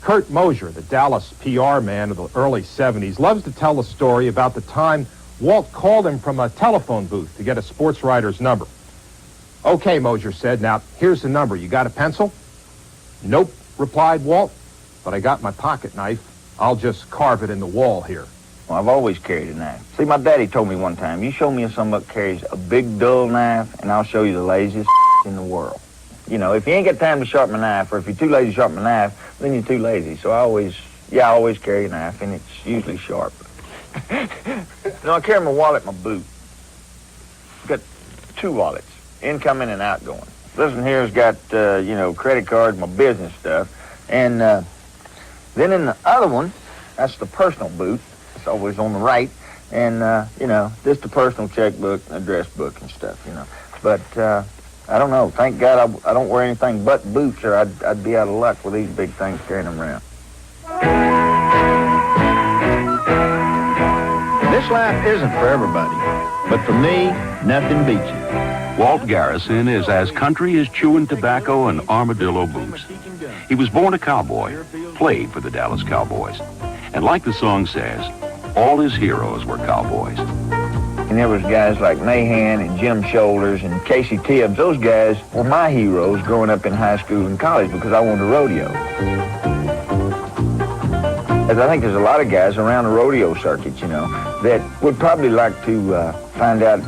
Kurt Mosier, the Dallas PR man of the early 70s, loves to tell the story about the time Walt called him from a telephone booth to get a sports writer's number. Okay, Mosier said, now here's the number. You got a pencil? Nope, replied Walt, but I got my pocket knife. I'll just carve it in the wall here. Well, I've always carried a knife. See, my daddy told me one time, you show me if somebody carries a big, dull knife, and I'll show you the laziest in the world. You know, if you ain't got time to sharpen a knife, or if you're too lazy to sharpen a knife, then you're too lazy. So I always carry a knife, and it's usually sharp. I carry my wallet in my boot. Got 2 wallets, incoming and outgoing. This one here's got, credit cards, my business stuff. And then in the other one, that's the personal boot. It's always on the right. And, just the personal checkbook, address book and stuff, But I don't know. Thank God I don't wear anything but boots, or I'd be out of luck with these big things carrying them around. This life isn't for everybody, but for me, nothing beats it. Walt Garrison is as country as chewing tobacco and armadillo boots. He was born a cowboy, played for the Dallas Cowboys. And like the song says, all his heroes were cowboys. And there was guys like Mahan and Jim Shoulders and Casey Tibbs. Those guys were my heroes growing up in high school and college because I wanted to rodeo. As I think there's a lot of guys around the rodeo circuit, that would probably like to find out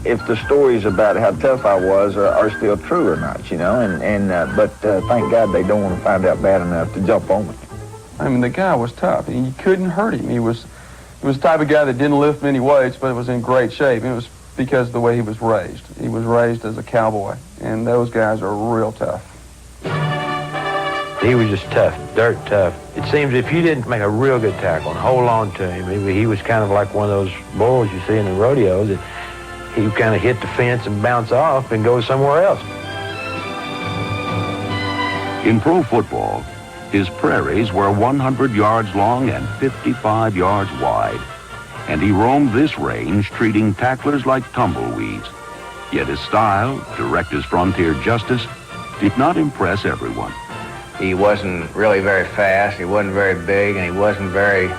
if the stories about how tough I was are still true or not, but thank God they don't want to find out bad enough to jump on me. I mean, the guy was tough. You couldn't hurt him. He was the type of guy that didn't lift many weights, but was in great shape. It was because of the way he was raised. He was raised as a cowboy, and those guys are real tough. He was just tough, dirt tough. It seems if you didn't make a real good tackle and hold on to him, he was kind of like one of those bulls you see in the rodeos that he would kind of hit the fence and bounce off and go somewhere else. In pro football, his prairies were 100 yards long and 55 yards wide, and he roamed this range treating tacklers like tumbleweeds. Yet his style, direct as frontier justice, did not impress everyone. He wasn't really very fast, he wasn't very big, and he wasn't very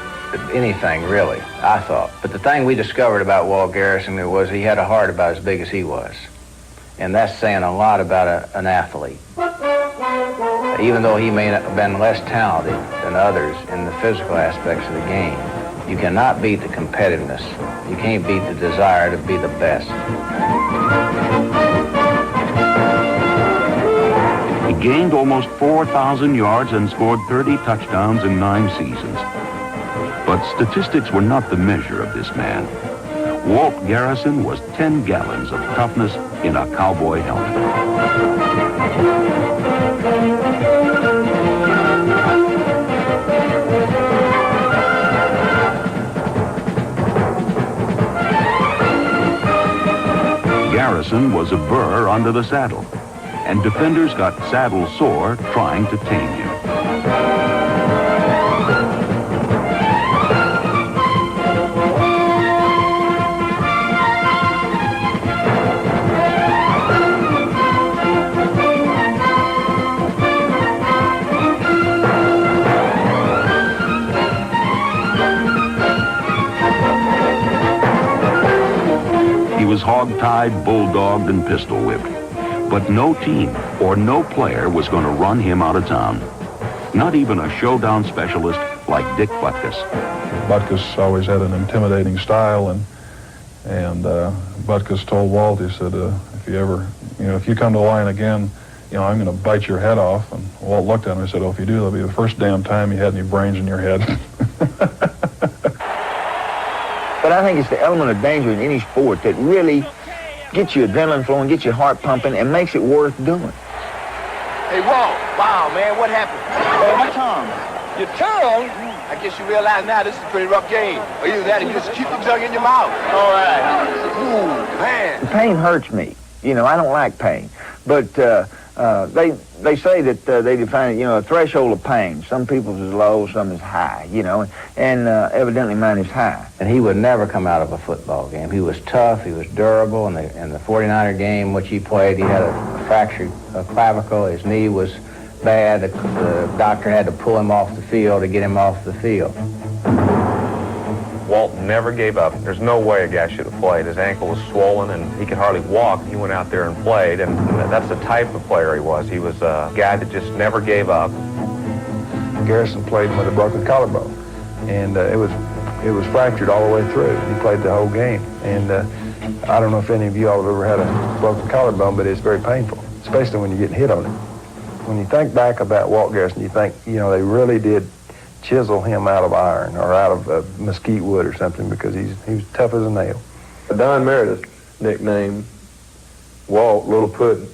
anything, really, I thought. But the thing we discovered about Walt Garrison was he had a heart about as big as he was. And that's saying a lot about an athlete. Even though he may have been less talented than others in the physical aspects of the game, you cannot beat the competitiveness. You can't beat the desire to be the best. He gained almost 4,000 yards and scored 30 touchdowns in 9 seasons. But statistics were not the measure of this man. Walt Garrison was 10 gallons of toughness in a cowboy helmet. Garrison was a burr under the saddle, and defenders got saddle sore trying to tame him. He was hog-tied, bulldogged, and pistol-whipped. But no team or no player was going to run him out of town. Not even a showdown specialist like Dick Butkus. Butkus always had an intimidating style, and Butkus told Walt, he said, if you come to the line again, I'm going to bite your head off. And Walt looked at him and said, if you do, that'll be the first damn time you had any brains in your head. But I think it's the element of danger in any sport that really gets your adrenaline flowing, gets your heart pumping, and makes it worth doing. Hey, Walt. Wow, man, what happened? My tongue. Your tongue? I guess you realize now this is a pretty rough game. Or either that or you just keep your tongue in your mouth. All right. Ooh, man. The pain hurts me. I don't like pain. But they say that they define it, a threshold of pain. Some people's is low, some is high, and evidently mine is high. And he would never come out of a football game. He was tough, he was durable. In the 49er game, which he played, he had a fractured clavicle. His knee was bad. The doctor had to pull him off the field to get him off the field. Walt never gave up. There's no way a guy should have played. His ankle was swollen and he could hardly walk. He went out there and played, and that's the type of player he was. He was a guy that just never gave up. Garrison played with a broken collarbone, and it was fractured all the way through. He played the whole game, and I don't know if any of you all have ever had a broken collarbone, but it's very painful, especially when you're getting hit on it. When you think back about Walt Garrison, you think, you know, they really did chisel him out of iron or out of mesquite wood or something, because he was tough as a nail. Don Meredith nicknamed Walt Little Puddin'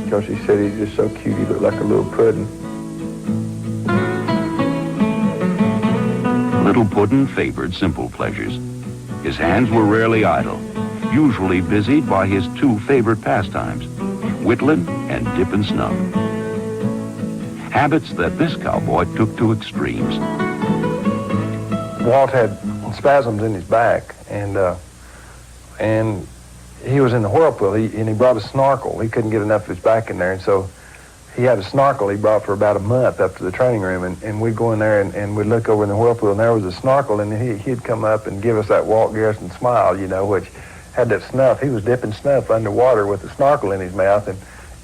because he said he's just so cute, he looked like a little pudding. Little Puddin' favored simple pleasures. His hands were rarely idle, usually busied by his two favorite pastimes, whittling and dipping snuff. Habits that this cowboy took to extremes. Walt had spasms in his back, and he was in the whirlpool, and he brought a snorkel. He couldn't get enough of his back in there, and so he had a snorkel he brought for about a month up to the training room, and we'd go in there and we'd look over in the whirlpool, and there was a snorkel, and he'd come up and give us that Walt Garrison smile, you know, which had that snuff. He was dipping snuff underwater with a snorkel in his mouth,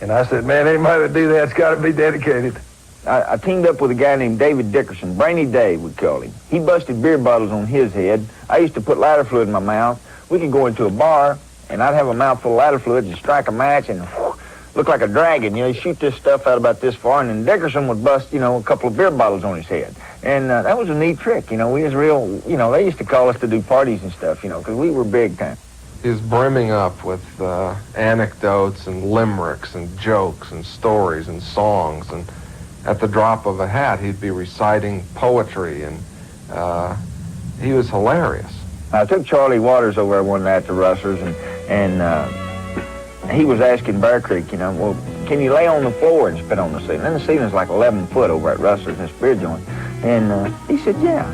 and I said, man, anybody that do that's got to be dedicated. I teamed up with a guy named David Dickerson. Brainy Dave, we called him. He busted beer bottles on his head. I used to put lighter fluid in my mouth. We could go into a bar, and I'd have a mouthful of lighter fluid and strike a match and look like a dragon. You know, he'd shoot this stuff out about this far, and then Dickerson would bust, you know, a couple of beer bottles on his head. And that was a neat trick. You know, we was real, you know, they used to call us to do parties and stuff, you know, because we were big time. He was brimming up with anecdotes and limericks and jokes and stories and songs, and at the drop of a hat, he'd be reciting poetry, and he was hilarious. I took Charlie Waters over there one night to Russell's, and he was asking Bear Creek, you know, well, can you lay on the floor and spit on the ceiling? And the ceiling's like 11 foot over at Russell's, this beer joint. And he said, yeah.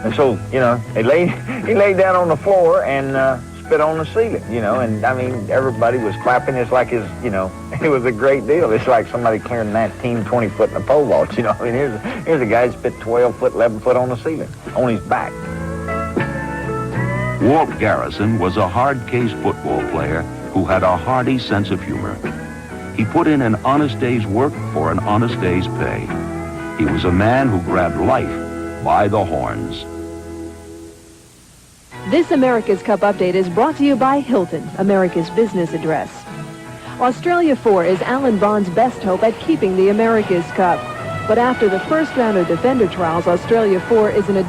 And so, you know, he laid down on the floor and spit on the ceiling, you know, and I mean, everybody was clapping. It's like his, you know, it was a great deal. It's like somebody clearing 19, 20 foot in a pole vault, you know. I mean, here's a guy who spit 12 foot, 11 foot on the ceiling, on his back. Walt Garrison was a hard-case football player who had a hearty sense of humor. He put in an honest day's work for an honest day's pay. He was a man who grabbed life by the horns. This America's Cup update is brought to you by Hilton, America's business address. Australia 4 is Alan Bond's best hope at keeping the America's Cup. But after the first round of defender trials, Australia 4 is an additional